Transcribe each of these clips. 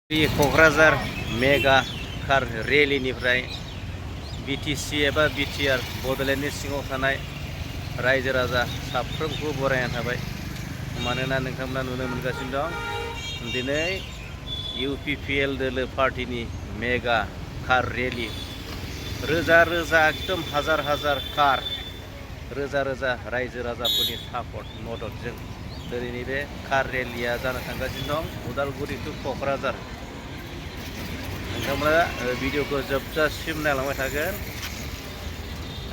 Kokrajhar mega car रेलिनिफ्राय BTC एबा BTR बड'लेण्डनि सिङाव थानाय रायजो राजा साफ्रोमखौ बरायना थाबाय। मानोना नोंथांमोना नुनो मोनगासिनो दं दिनै इउपिपिएल दोलो पार्टीनि मेगा कार रेलि। रोजा रोजा एकदम हाजार हाजार कार, रोजा रोजा रायजो राजाफोरनि सापर्ट मददजों दिनैनि बे कार रेलिया जानो थांगासिनो दं उदालगुरि टु क'क्राझार। नोंथांमोना भिडिअखौ जोबजासिम नायलांबाय थागोन।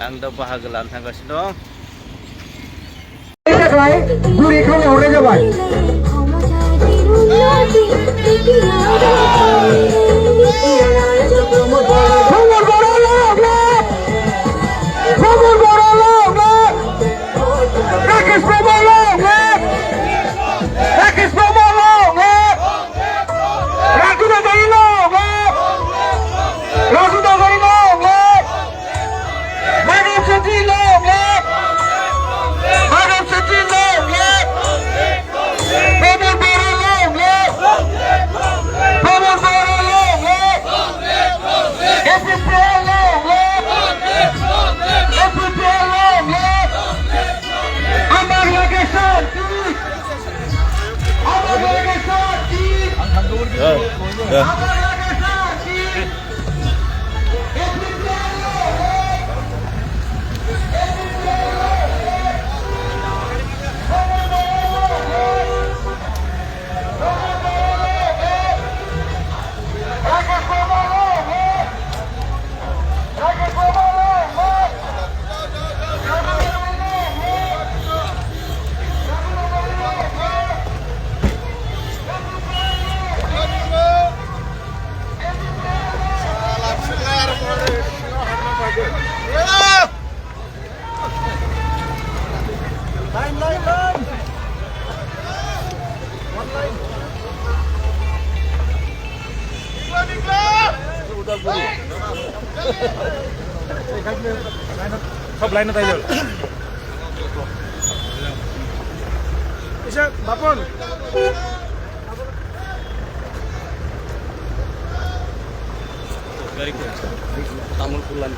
आं दा बाहागो लानो थांगासिनो सब लाइन ताई बापन तामुलपुर लाइन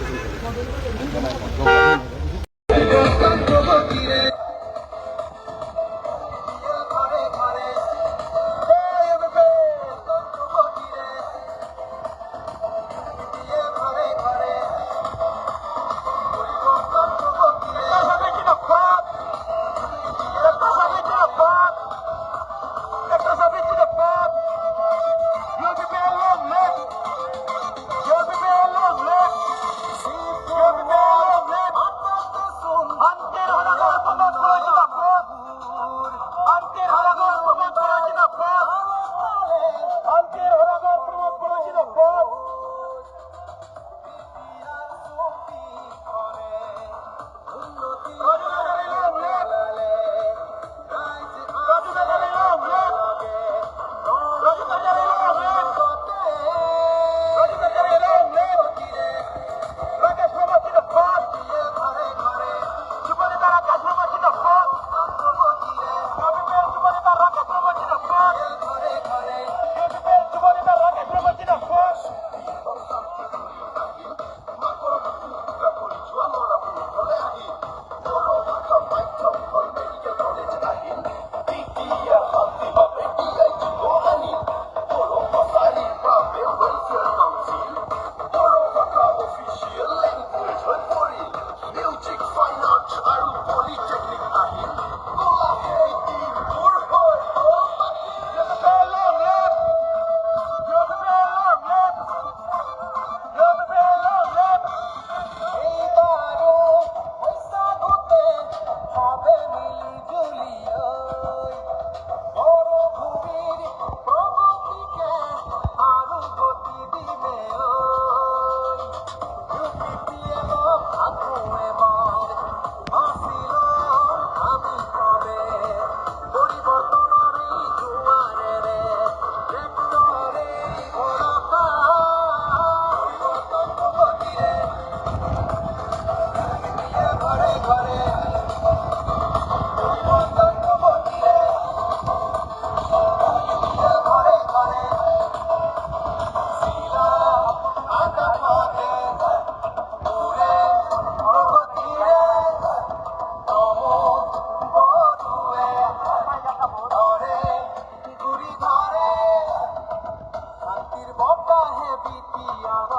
বিটিআর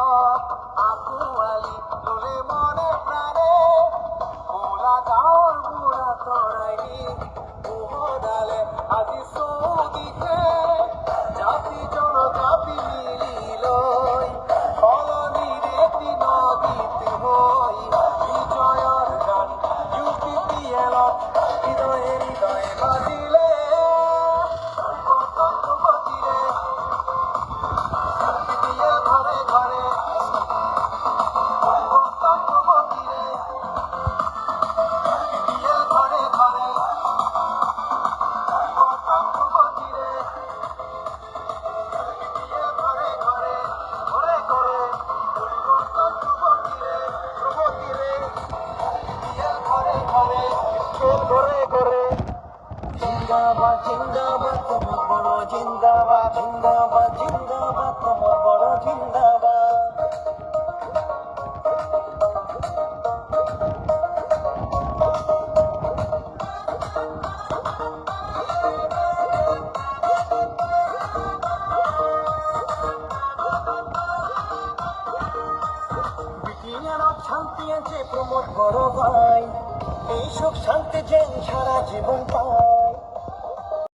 আকুয়ালি লোলে মনে প্রাণে ওলা গাঁৱৰ বুঢ়া তৰাইনি পোহৰালে আজি চৌদিশে জাতি জনজাতি মিলি লৈ সলনি ৰেতি নদীত হৈ বিজয়ৰ গান UPPL-ত হৃদয়ে হৃদয়ে বাজিলে গতিৰে UPPL ঘৰে ঘৰে গতিৰে UPPL ঘৰে ঘৰে গতিৰে UPPL ঘৰে ঘৰে ঘৰে ঘৰে গতিৰে প্ৰগতিৰে UPPL ঘৰে ঘৰে ঘৰে ঘৰে জিন্দাবাদ জিন্দাবাদ তোমার বড় জিন্দাবাদ জিন্দাবাদ জিন্দাবাদ তোমার বড় জিন্দাবাদ বিটিআরত শান্তি আছে প্রমোদ বড় ভাই এই সুখ শান্তি যেন সারা জীবন পায়